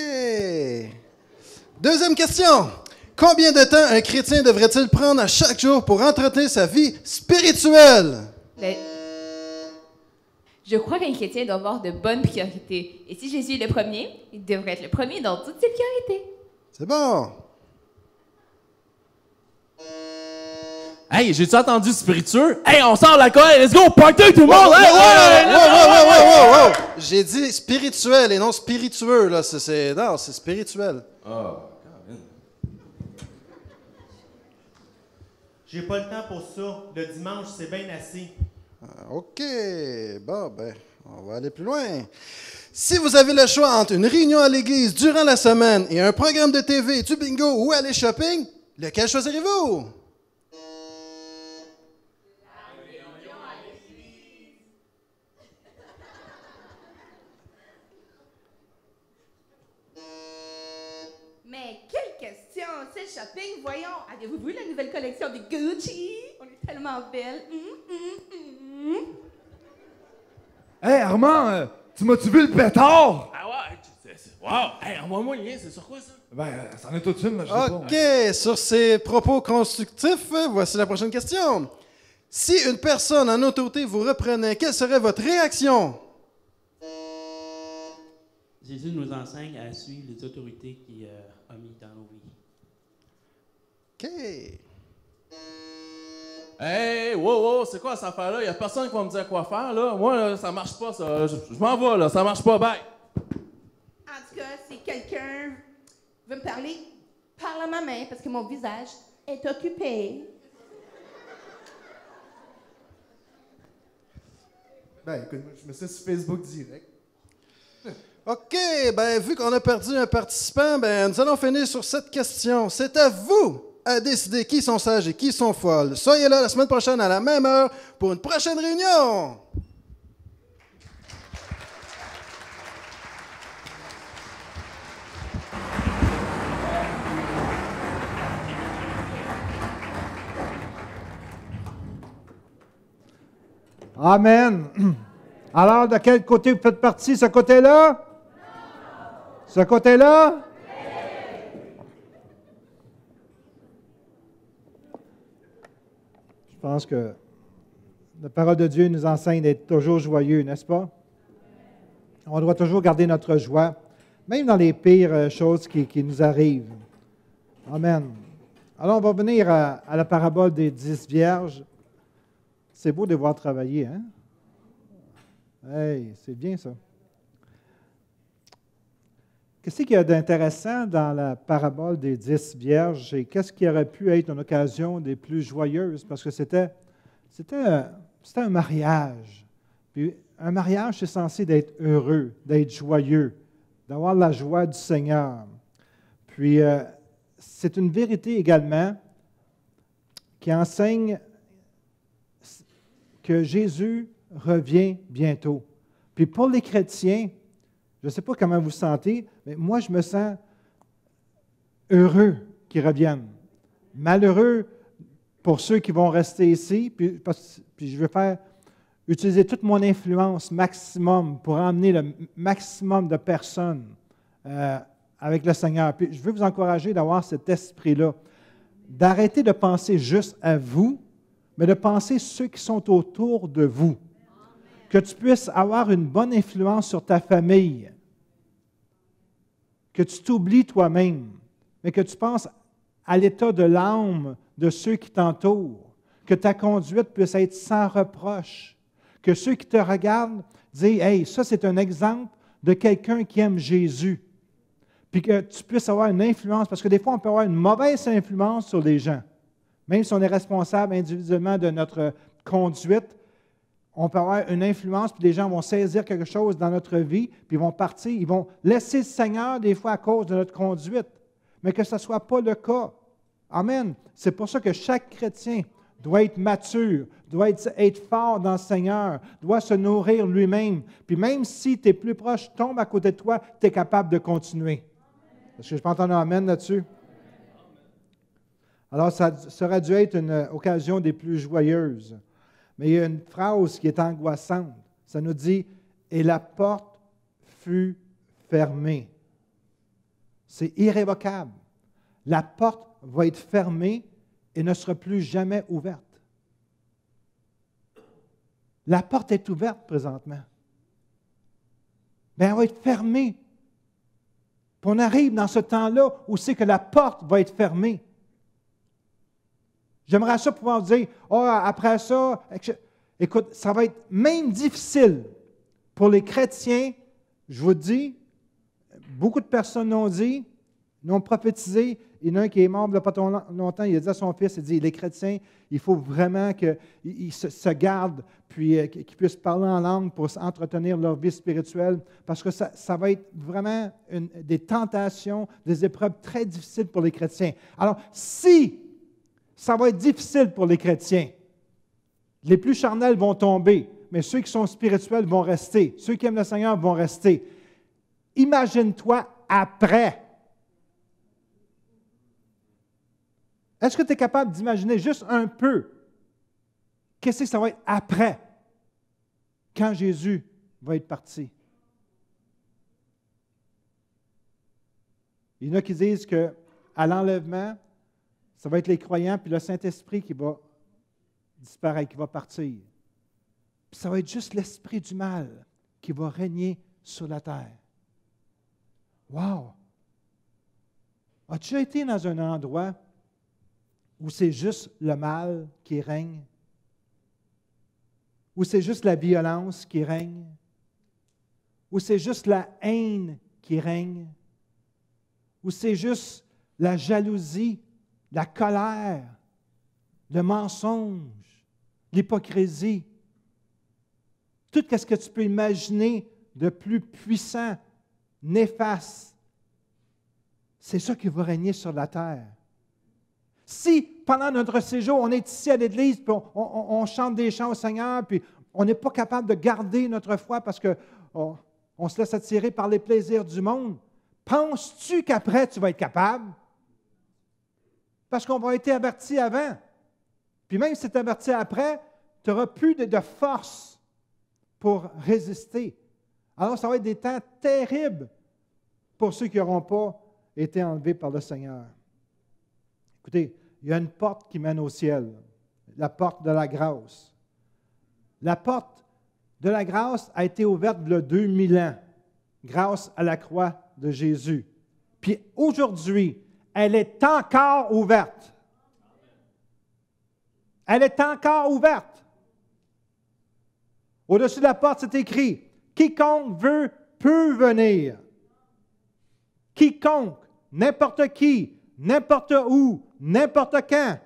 Deuxième question. Combien de temps un chrétien devrait-il prendre à chaque jour pour entretenir sa vie spirituelle? Je crois qu'un chrétien doit avoir de bonnes priorités. Et si Jésus est le premier, il devrait être le premier dans toutes ses priorités. C'est bon. Hey, j'ai-tu entendu spiritueux? Hey, on sort l'alcool, let's go, party tout le monde! Wow. J'ai dit spirituel et non spiritueux, là. Non, c'est spirituel. Oh, J'ai pas le temps pour ça. Le dimanche, c'est bien assez. OK. Bon, ben, on va aller plus loin. Si vous avez le choix entre une réunion à l'église durant la semaine et un programme de TV, du bingo ou aller shopping, lequel choisirez-vous? Mais quelle question! C'est le shopping, voyons. Avez-vous vu la nouvelle collection de Gucci? On est tellement belles. Hey, Armand, tu m'as-tu vu le pétard? Ah ouais, wow! Hey, envoie-moi le lien, c'est sur quoi ça? Ben, c'en est toute une, mais je sais pas. OK. Sur ces propos constructifs, voici la prochaine question. Si une personne en autorité vous reprenait, quelle serait votre réaction? Jésus nous enseigne à suivre les autorités qu'il a mis dans nos vies. OK. Hey, wow, c'est quoi cette affaire-là? Il y a personne qui va me dire quoi faire, là. Moi, là, ça marche pas, ça. Je m'en vais, là. Ça marche pas, bye. En tout cas, si quelqu'un veut me parler, parle à ma main parce que mon visage est occupé. Ben, écoute, je me suis sur Facebook direct. OK, ben vu qu'on a perdu un participant, ben nous allons finir sur cette question. C'est à vous à décider qui sont sages et qui sont folles. Soyez là la semaine prochaine à la même heure pour une prochaine réunion. Amen. Alors, de quel côté vous faites partie? Ce côté-là? Ce côté-là? Je pense que la parole de Dieu nous enseigne d'être toujours joyeux, n'est-ce pas? On doit toujours garder notre joie, même dans les pires choses qui nous arrivent. Amen. Alors, on va venir à la parabole des 10 vierges. C'est beau de voir travailler, hein? Hey, c'est bien ça. Qu'est-ce qu'il y a d'intéressant dans la parabole des 10 vierges et qu'est-ce qui aurait pu être une occasion des plus joyeuses? Parce que c'était un mariage. Puis un mariage, c'est censé d'être heureux, d'être joyeux, d'avoir la joie du Seigneur. Puis c'est une vérité également qui enseigne que Jésus revient bientôt. Puis pour les chrétiens, je ne sais pas comment vous vous sentez, mais moi, je me sens heureux qu'ils reviennent. Malheureux pour ceux qui vont rester ici, puis je veux utiliser toute mon influence maximum pour emmener le maximum de personnes avec le Seigneur. Puis je veux vous encourager d'avoir cet esprit-là, d'arrêter de penser juste à vous, mais de penser ceux qui sont autour de vous. Que tu puisses avoir une bonne influence sur ta famille. Que tu t'oublies toi-même, mais que tu penses à l'état de l'âme de ceux qui t'entourent. Que ta conduite puisse être sans reproche. Que ceux qui te regardent disent « Hey, ça c'est un exemple de quelqu'un qui aime Jésus. » Puis que tu puisses avoir une influence, parce que des fois on peut avoir une mauvaise influence sur les gens. Même si on est responsable individuellement de notre conduite, on peut avoir une influence, puis les gens vont saisir quelque chose dans notre vie, puis ils vont partir, ils vont laisser le Seigneur des fois à cause de notre conduite. Mais que ce ne soit pas le cas. Amen. C'est pour ça que chaque chrétien doit être mature, doit être fort dans le Seigneur, doit se nourrir lui-même. Puis même si tes plus proches tombent à côté de toi, tu es capable de continuer. Est-ce que je peux entendre un amen là-dessus? Alors, ça aurait dû être une occasion des plus joyeuses. Mais il y a une phrase qui est angoissante. Ça nous dit « Et la porte fut fermée ». C'est irrévocable. La porte va être fermée et ne sera plus jamais ouverte. La porte est ouverte présentement. Mais elle va être fermée. Puis on arrive dans ce temps-là où c'est que la porte va être fermée. J'aimerais ça pouvoir dire, après ça, écoute, ça va être même difficile pour les chrétiens. Je vous dis, beaucoup de personnes l'ont dit, l'ont prophétisé. Il y en a un qui est mort il n'y a pas longtemps, il a dit à son fils, il dit, les chrétiens, il faut vraiment qu'ils se gardent, puis qu'ils puissent parler en langue pour entretenir leur vie spirituelle, parce que ça va être vraiment des tentations, des épreuves très difficiles pour les chrétiens. Alors, si ça va être difficile pour les chrétiens, les plus charnels vont tomber, mais ceux qui sont spirituels vont rester, ceux qui aiment le Seigneur vont rester. Imagine-toi après. Est-ce que tu es capable d'imaginer juste un peu qu'est-ce que ça va être après, quand Jésus va être parti? Il y en a qui disent qu'à l'enlèvement, ça va être les croyants puis le Saint-Esprit qui va disparaître, qui va partir. Puis ça va être juste l'esprit du mal qui va régner sur la terre. Wow! As-tu été dans un endroit où c'est juste le mal qui règne? Où c'est juste la violence qui règne? Où c'est juste la haine qui règne? Où c'est juste la jalousie, la colère, le mensonge, l'hypocrisie? Tout ce que tu peux imaginer de plus puissant, néfaste, c'est ça qui va régner sur la terre. Si, pendant notre séjour, on est ici à l'Église, puis on chante des chants au Seigneur, puis on n'est pas capable de garder notre foi parce qu'on se laisse attirer par les plaisirs du monde, penses-tu qu'après, tu vas être capable? Parce qu'on va être averti avant. Puis même si tu es averti après, tu n'auras plus de force pour résister. Alors, ça va être des temps terribles pour ceux qui n'auront pas été enlevés par le Seigneur. Écoutez, il y a une porte qui mène au ciel, la porte de la grâce. La porte de la grâce a été ouverte il y a 2000 ans, grâce à la croix de Jésus. Puis aujourd'hui, elle est encore ouverte. Elle est encore ouverte. Au-dessus de la porte, c'est écrit, « Quiconque veut peut venir. » Quiconque, n'importe qui, n'importe où, n'importe quand.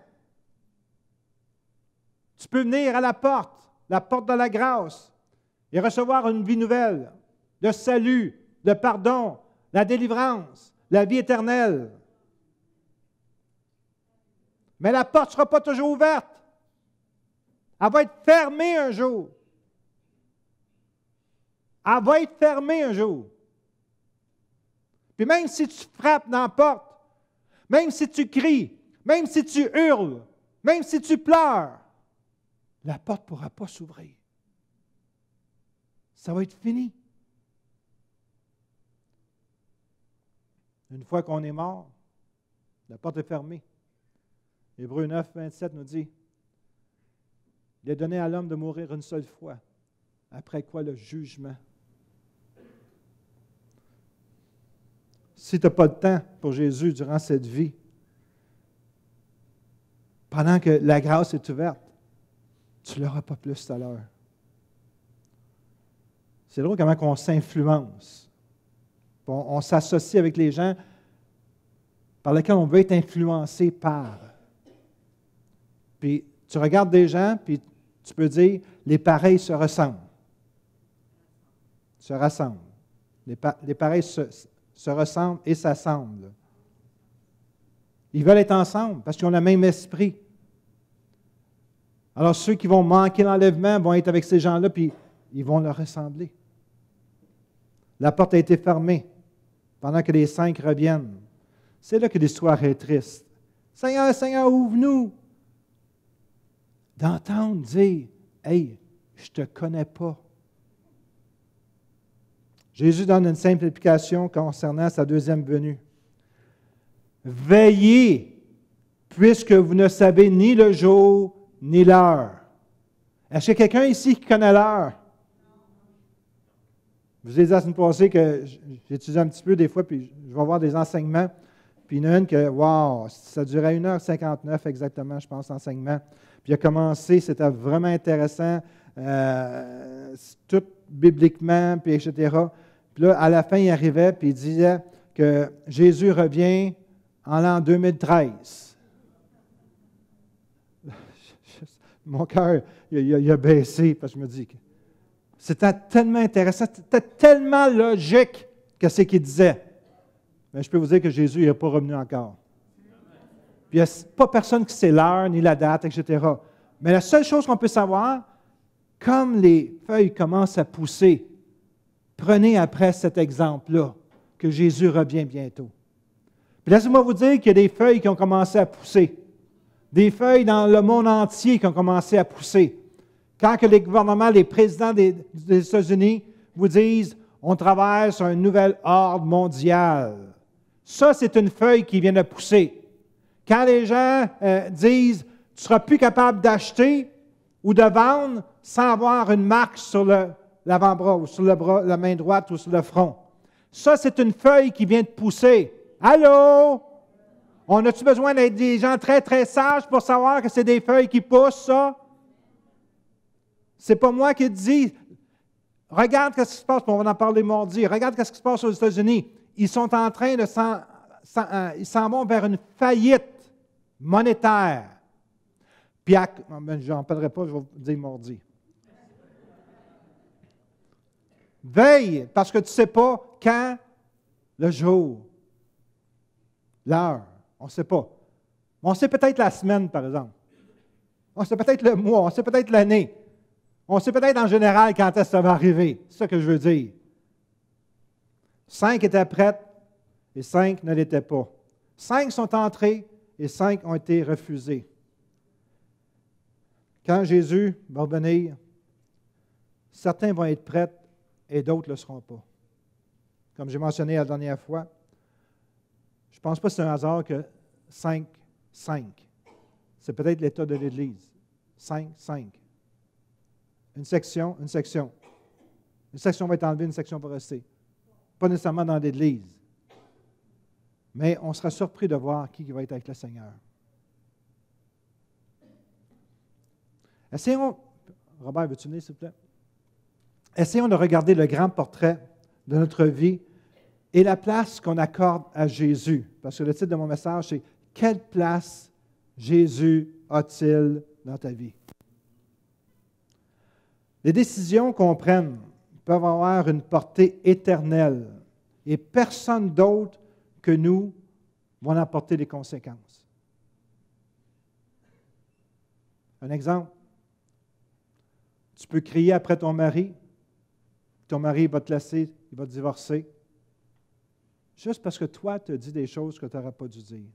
Tu peux venir à la porte de la grâce, et recevoir une vie nouvelle, le salut, le pardon, la délivrance, la vie éternelle. Mais la porte ne sera pas toujours ouverte. Elle va être fermée un jour. Elle va être fermée un jour. Puis même si tu frappes dans la porte, même si tu cries, même si tu hurles, même si tu pleures, la porte ne pourra pas s'ouvrir. Ça va être fini. Une fois qu'on est mort, la porte est fermée. Hébreux 9, 27 nous dit, « Il est donné à l'homme de mourir une seule fois, après quoi le jugement. » Si tu n'as pas de temps pour Jésus durant cette vie, pendant que la grâce est ouverte, tu ne l'auras pas plus tout à l'heure. C'est drôle comment on s'influence. On s'associe avec les gens par lesquels on veut être influencé par. Puis tu regardes des gens, puis tu peux dire, les pareils se ressemblent. Se rassemblent. Les pareils se ressemblent et s'assemblent. Ils veulent être ensemble parce qu'ils ont le même esprit. Alors ceux qui vont manquer l'enlèvement vont être avec ces gens-là, puis ils vont leur ressembler. La porte a été fermée pendant que les 5 reviennent. C'est là que l'histoire est triste. Seigneur, Seigneur, ouvre-nous. D'entendre dire, hey, je ne te connais pas. Jésus donne une simple explication concernant sa deuxième venue. Veillez, puisque vous ne savez ni le jour ni l'heure. Est-ce qu'il y a quelqu'un ici qui connaît l'heure? Je vous ai dit la semaine passée que j'étudie un petit peu des fois, puis je vais avoir des enseignements. Puis il y en a une que, wow, ça durait 1h59 exactement, je pense, l'enseignement. Puis il a commencé, c'était vraiment intéressant, tout bibliquement, puis etc. Puis là, à la fin, il arrivait, puis il disait que Jésus revient en l'an 2013. Mon cœur, il a baissé, parce que je me dis que c'était tellement intéressant, c'était tellement logique que c'est ce qu'il disait. Mais je peux vous dire que Jésus n'est pas revenu encore. Puis il n'y a pas personne qui sait l'heure, ni la date, etc. Mais la seule chose qu'on peut savoir, comme les feuilles commencent à pousser, prenez après cet exemple-là, que Jésus revient bientôt. Puis laissez-moi vous dire qu'il y a des feuilles qui ont commencé à pousser. Des feuilles dans le monde entier qui ont commencé à pousser. Quand que les gouvernements, les présidents des États-Unis vous disent « on travaille sur un nouvel ordre mondial », ça, c'est une feuille qui vient de pousser. Quand les gens disent « tu ne seras plus capable d'acheter ou de vendre sans avoir une marque sur l'avant-bras ou sur la main droite ou sur le front », ça, c'est une feuille qui vient de pousser. Allô? On a-tu besoin d'être des gens très, très sages pour savoir que c'est des feuilles qui poussent, ça? C'est pas moi qui le dis. Regarde ce qui se passe, on va en parler mardi. Regarde ce qui se passe aux États-Unis. Ils sont en train de ils s'en vont vers une faillite monétaire. Puis, je n'en parlerai pas, je vais vous dire mardi. Veille, parce que tu ne sais pas quand, le jour, l'heure, on ne sait pas. On sait peut-être la semaine, par exemple. On sait peut-être le mois, on sait peut-être l'année. On sait peut-être en général quand est-ce que ça va arriver. C'est ça que je veux dire. 5 étaient prêtes et 5 ne l'étaient pas. 5 sont entrés et 5 ont été refusés. Quand Jésus va revenir, certains vont être prêts et d'autres ne le seront pas. Comme j'ai mentionné la dernière fois, je ne pense pas que c'est un hasard que 5. C'est peut-être l'état de l'Église. 5. Une section. Une section va être enlevée, une section va rester. Pas nécessairement dans l'Église. Mais on sera surpris de voir qui va être avec le Seigneur. Essayons, Robert, veux-tu venir, s'il te plaît? Essayons de regarder le grand portrait de notre vie et la place qu'on accorde à Jésus. Parce que le titre de mon message, c'est « Quelle place Jésus a-t-il dans ta vie? » Les décisions qu'on prenne peuvent avoir une portée éternelle et personne d'autre que nous va en apporter les conséquences. Un exemple, tu peux crier après ton mari va te laisser, il va te divorcer, juste parce que toi, tu as dit des choses que tu n'aurais pas dû dire.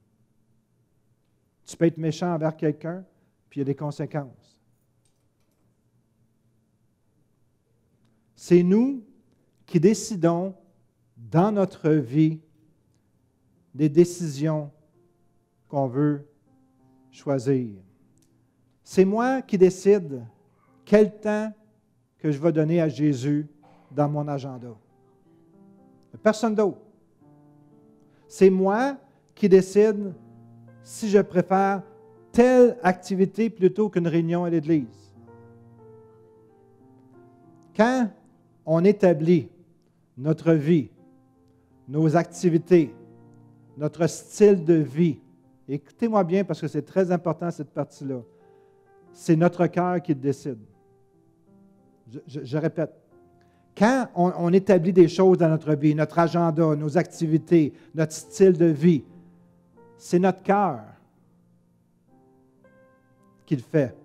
Tu peux être méchant envers quelqu'un, puis il y a des conséquences. C'est nous qui décidons dans notre vie des décisions qu'on veut choisir. C'est moi qui décide quel temps que je vais donner à Jésus dans mon agenda. Personne d'autre. C'est moi qui décide si je préfère telle activité plutôt qu'une réunion à l'Église. Quand on établit notre vie, nos activités, notre style de vie, écoutez-moi bien parce que c'est très important cette partie-là, c'est notre cœur qui le décide. Je répète, quand on établit des choses dans notre vie, notre agenda, nos activités, notre style de vie, c'est notre cœur qui le fait.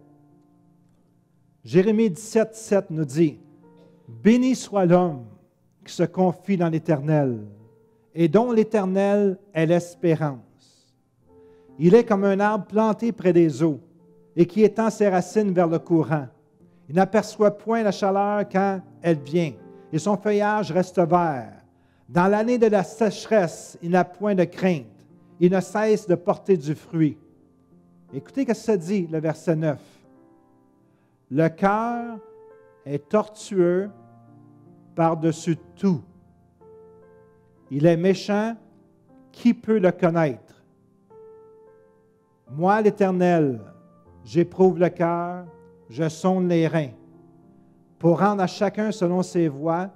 Jérémie 17:7 nous dit « Béni soit l'homme qui se confie dans l'Éternel et dont l'Éternel est l'espérance, Il est comme un arbre planté près des eaux et qui étend ses racines vers le courant. Il n'aperçoit point la chaleur quand elle vient et son feuillage reste vert. Dans l'année de la sécheresse, il n'a point de crainte. Il ne cesse de porter du fruit. Écoutez ce que ça dit, le verset 9. Le cœur est tortueux par-dessus tout. Il est méchant, qui peut le connaître? Moi, l'Éternel, j'éprouve le cœur, je sonde les reins, pour rendre à chacun selon ses voies,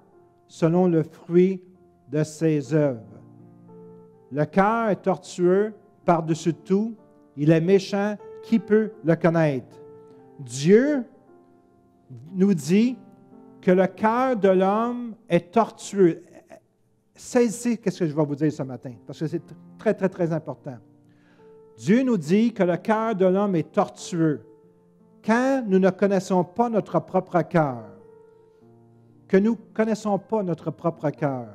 selon le fruit de ses œuvres. Le cœur est tortueux par-dessus tout, il est méchant, qui peut le connaître? Dieu nous dit que le cœur de l'homme est tortueux. Saisissez ce que je vais vous dire ce matin, parce que c'est très, très, très important. Dieu nous dit que le cœur de l'homme est tortueux. Quand nous ne connaissons pas notre propre cœur, que nous ne connaissons pas notre propre cœur,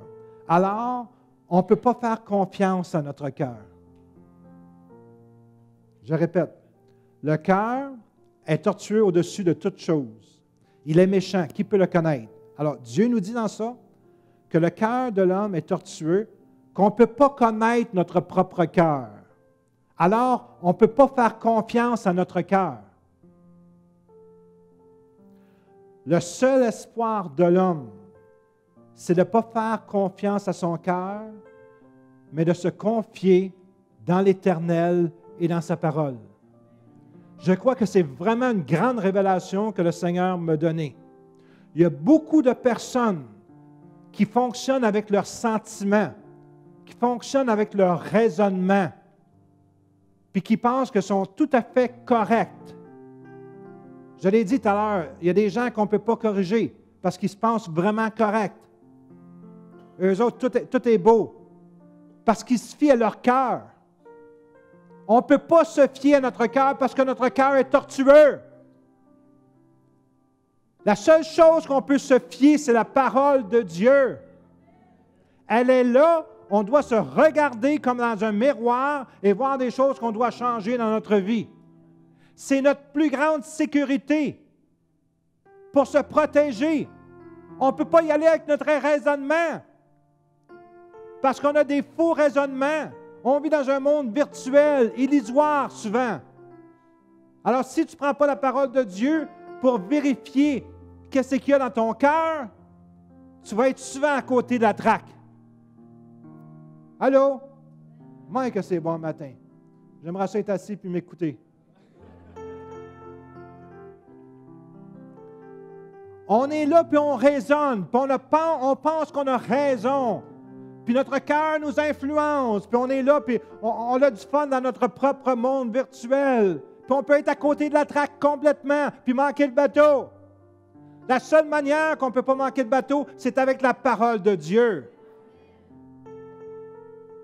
alors on ne peut pas faire confiance à notre cœur. Je répète, le cœur est tortueux au-dessus de toute chose. Il est méchant, qui peut le connaître? Alors, Dieu nous dit dans ça que le cœur de l'homme est tortueux, qu'on ne peut pas connaître notre propre cœur. Alors, on ne peut pas faire confiance à notre cœur. Le seul espoir de l'homme, c'est de ne pas faire confiance à son cœur, mais de se confier dans l'Éternel et dans sa parole. Je crois que c'est vraiment une grande révélation que le Seigneur m'a donnée. Il y a beaucoup de personnes qui fonctionnent avec leurs sentiments, qui fonctionnent avec leur raisonnement, puis qui pensent que sont tout à fait corrects. Je l'ai dit tout à l'heure, il y a des gens qu'on ne peut pas corriger parce qu'ils se pensent vraiment corrects. Eux autres, tout est beau parce qu'ils se fient à leur cœur. On ne peut pas se fier à notre cœur parce que notre cœur est tortueux. La seule chose qu'on peut se fier, c'est la parole de Dieu. Elle est là, on doit se regarder comme dans un miroir et voir des choses qu'on doit changer dans notre vie. C'est notre plus grande sécurité pour se protéger. On ne peut pas y aller avec notre raisonnement parce qu'on a des faux raisonnements. On vit dans un monde virtuel, illusoire souvent. Alors, si tu ne prends pas la parole de Dieu pour vérifier qu'est-ce qu'il y a dans ton cœur, tu vas être souvent à côté de la traque. Allô? Moi, que c'est bon le matin. J'aimerais ça être assis puis m'écouter. On est là puis on raisonne, puis on pense qu'on a raison. Puis notre cœur nous influence, puis on est là, puis on a du fun dans notre propre monde virtuel. Puis on peut être à côté de la traque complètement, puis manquer le bateau. La seule manière qu'on ne peut pas manquer le bateau, c'est avec la parole de Dieu.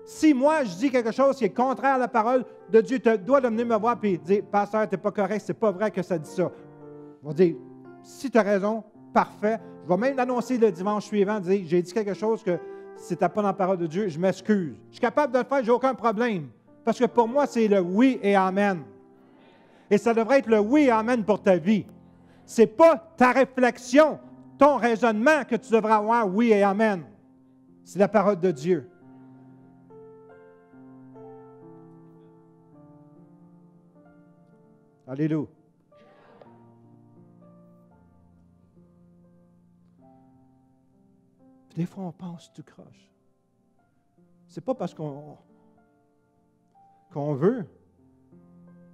Si moi, je dis quelque chose qui est contraire à la parole de Dieu, tu dois venir me voir et dire « Pasteur, tu n'es pas correct, c'est pas vrai que ça dit ça. » On va dire « Si tu as raison, parfait. » Je vais même l'annoncer le dimanche suivant, dire « J'ai dit quelque chose que si tu n'as pas dans la parole de Dieu, je m'excuse. Je suis capable de le faire, je n'ai aucun problème. Parce que pour moi, c'est le oui et amen. Et ça devrait être le oui et amen pour ta vie. Ce n'est pas ta réflexion, ton raisonnement que tu devrais avoir oui et amen. C'est la parole de Dieu. Alléluia. Des fois, on pense tout croche. Ce n'est pas parce qu'on veut.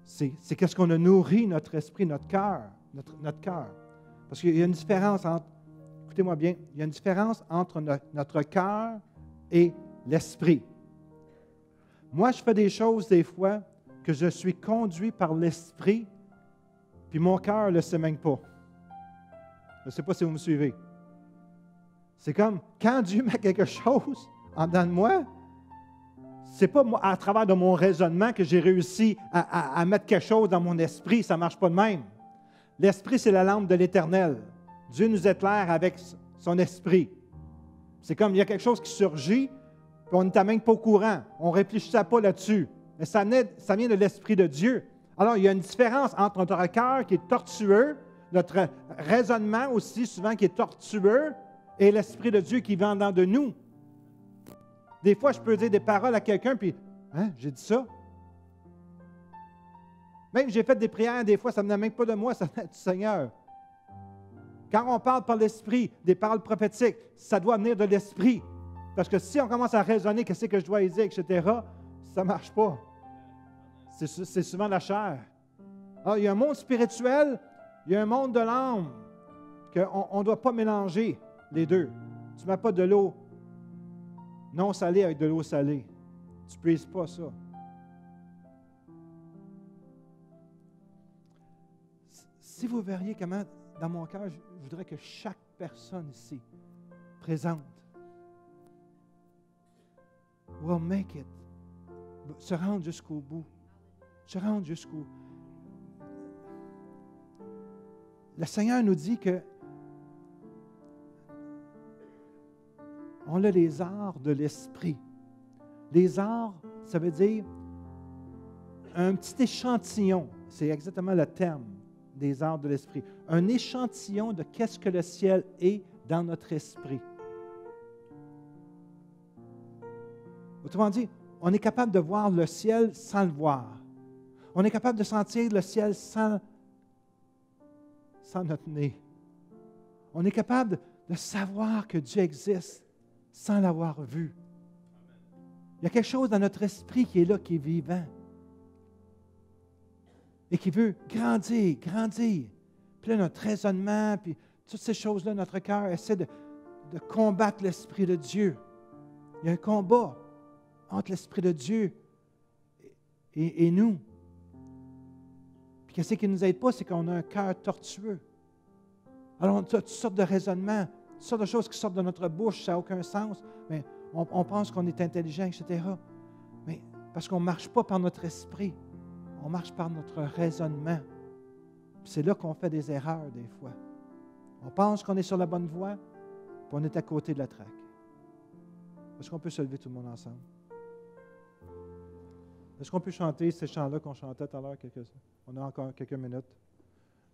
C'est qu'est-ce qu'on a nourri notre esprit, notre cœur. Notre cœur. Parce qu'il y a une différence entre, écoutez-moi bien, il y a une différence entre notre cœur et l'esprit. Moi, je fais des choses des fois que je suis conduit par l'esprit, puis mon cœur ne le sait même pas. Je ne sais pas si vous me suivez. C'est comme, quand Dieu met quelque chose en dedans de moi, ce n'est pas moi, à travers de mon raisonnement que j'ai réussi à mettre quelque chose dans mon esprit. Ça ne marche pas de même. L'esprit, c'est la lampe de l'Éternel. Dieu nous éclaire avec son esprit. C'est comme, il y a quelque chose qui surgit, puis on n'était même pas au courant. On ne réfléchissait pas là-dessus. mais ça vient de l'Esprit de Dieu. Alors, il y a une différence entre notre cœur qui est tortueux, notre raisonnement aussi souvent qui est tortueux, et l'Esprit de Dieu qui vit en dedans de nous. Des fois, je peux dire des paroles à quelqu'un, puis « Hein, j'ai dit ça? » Même j'ai fait des prières, des fois, ça ne venait même pas de moi, ça venait du Seigneur. Quand on parle par l'Esprit, des paroles prophétiques, ça doit venir de l'Esprit. Parce que si on commence à raisonner, qu'est-ce que je dois dire, etc., ça ne marche pas. C'est souvent la chair. Alors, il y a un monde spirituel, il y a un monde de l'âme, qu'on ne doit pas mélanger les deux. Tu ne mets pas de l'eau non salée avec de l'eau salée. Tu ne brises pas ça. Si vous verriez comment, dans mon cœur, je voudrais que chaque personne ici présente will make it, se rendre jusqu'au bout, se rendre jusqu'au... Le Seigneur nous dit que on a les arts de l'esprit. Les arts, ça veut dire un petit échantillon, c'est exactement le terme des arts de l'esprit. Un échantillon de qu'est-ce que le ciel est dans notre esprit. Autrement dit, on est capable de voir le ciel sans le voir. On est capable de sentir le ciel sans notre nez. On est capable de savoir que Dieu existe sans l'avoir vu. Il y a quelque chose dans notre esprit qui est là, qui est vivant. Et qui veut grandir, grandir. Puis là, notre raisonnement, puis toutes ces choses-là, notre cœur essaie de combattre l'Esprit de Dieu. Il y a un combat entre l'Esprit de Dieu et nous. Puis qu'est-ce qui ne nous aide pas, c'est qu'on a un cœur tortueux. Alors, on a toutes sortes de raisonnements, toutes sortes de choses qui sortent de notre bouche, ça n'a aucun sens, mais on pense qu'on est intelligent, etc. Mais parce qu'on ne marche pas par notre esprit. On marche par notre raisonnement. C'est là qu'on fait des erreurs des fois. On pense qu'on est sur la bonne voie, puis on est à côté de la traque. Est-ce qu'on peut se lever tout le monde ensemble? Est-ce qu'on peut chanter ces chants-là qu'on chantait tout à l'heure? On a encore quelques minutes.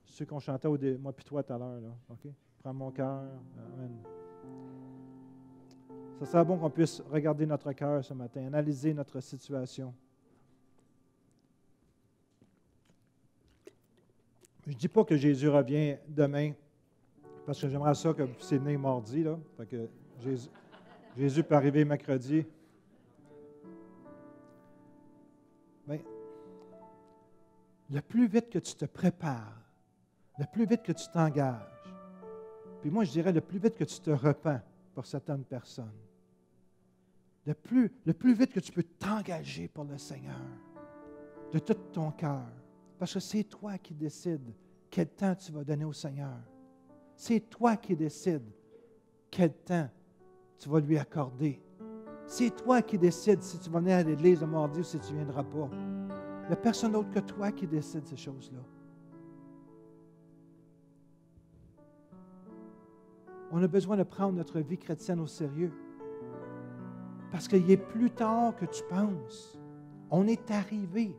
Ceux qu'on chantait moi puis toi tout à l'heure. OK? Prends mon cœur. Amen. Ça serait bon qu'on puisse regarder notre cœur ce matin, analyser notre situation. Je ne dis pas que Jésus revient demain, parce que j'aimerais ça que vous puissiez venir mardi. Là. Fait que Jésus peut arriver mercredi. Mais le plus vite que tu te prépares, le plus vite que tu t'engages, puis moi je dirais le plus vite que tu te repens pour certaines personnes, le plus vite que tu peux t'engager pour le Seigneur, de tout ton cœur. Parce que c'est toi qui décides quel temps tu vas donner au Seigneur. C'est toi qui décides quel temps tu vas lui accorder. C'est toi qui décides si tu vas venir à l'église le mardi ou si tu ne viendras pas. Il n'y a personne d'autre que toi qui décide ces choses-là. On a besoin de prendre notre vie chrétienne au sérieux. Parce qu'il est plus tard que tu penses. On est arrivé.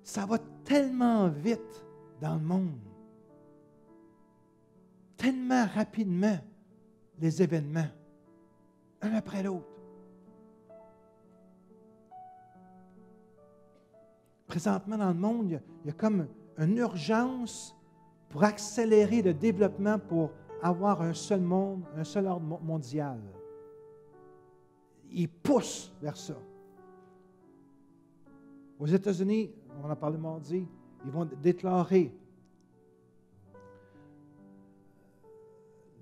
Ça va tellement vite dans le monde. Tellement rapidement, les événements, un après l'autre. Présentement, dans le monde, il y a comme une urgence pour accélérer le développement pour avoir un seul monde, un seul ordre mondial. Ils poussent vers ça. Aux États-Unis, on en a parlé mardi, ils vont déclarer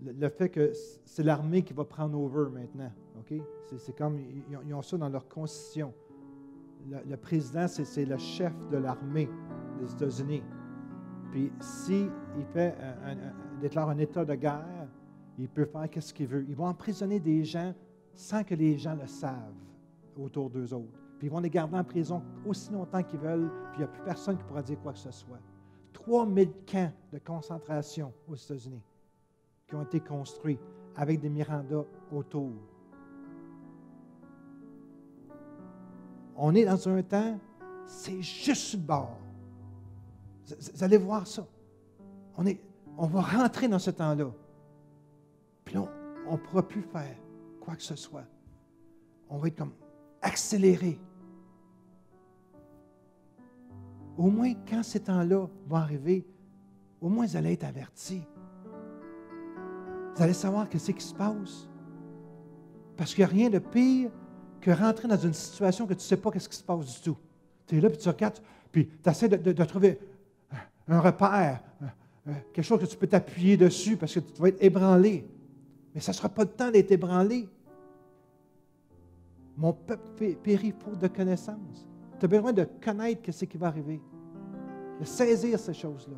le fait que c'est l'armée qui va prendre over maintenant. Okay? C'est comme, ils ont ça dans leur constitution. Le président, c'est le chef de l'armée des États-Unis. Puis s'il déclare un état de guerre, il peut faire ce qu'il veut. Ils vont emprisonner des gens sans que les gens le savent autour d'eux autres. Puis ils vont les garder en prison aussi longtemps qu'ils veulent, puis il n'y a plus personne qui pourra dire quoi que ce soit. 3000 camps de concentration aux États-Unis qui ont été construits avec des Miranda autour. On est dans un temps, c'est juste sur le bord. Vous allez voir ça. On va rentrer dans ce temps-là. Puis là, on ne pourra plus faire quoi que ce soit. On va être comme accéléré. Au moins, quand ces temps-là vont arriver, au moins, vous allez être avertis. Vous allez savoir ce qui se passe. Parce qu'il n'y a rien de pire que rentrer dans une situation que tu ne sais pas ce qui se passe du tout. Tu es là, puis tu regardes, puis tu essaies de trouver un repère, quelque chose que tu peux t'appuyer dessus parce que tu vas être ébranlé. Mais ça ne sera pas le temps d'être ébranlé. Mon peuple périt faute de connaissance. Tu as besoin de connaître ce qui va arriver, de saisir ces choses-là.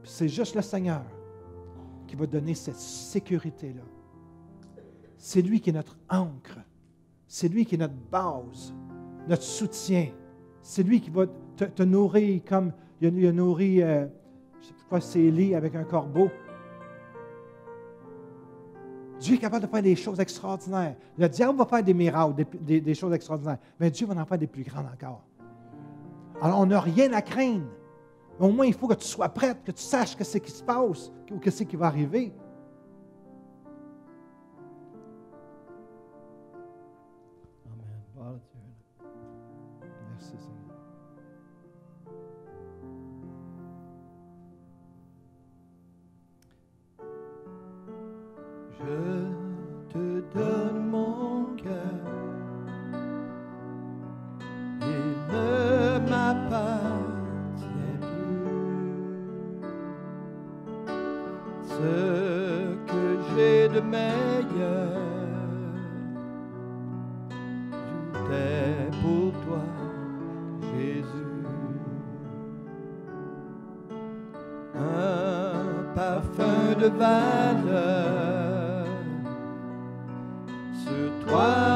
Puis c'est juste le Seigneur qui va donner cette sécurité-là. C'est lui qui est notre ancre. C'est lui qui est notre base, notre soutien. C'est lui qui va te nourrir comme il a nourri, je ne sais pas, Célie avec un corbeau. Dieu est capable de faire des choses extraordinaires. Le diable va faire des miracles, des choses extraordinaires. Mais Dieu va en faire des plus grandes encore. Alors, on n'a rien à craindre. Mais au moins, il faut que tu sois prête, que tu saches ce qui se passe ou ce qui va arriver. Amen. Merci, Seigneur. Je te donne mon cœur. Il ne m'appartient plus. Ce que j'ai de meilleur, tout est pour toi, Jésus. Un parfum de valeur sur toi.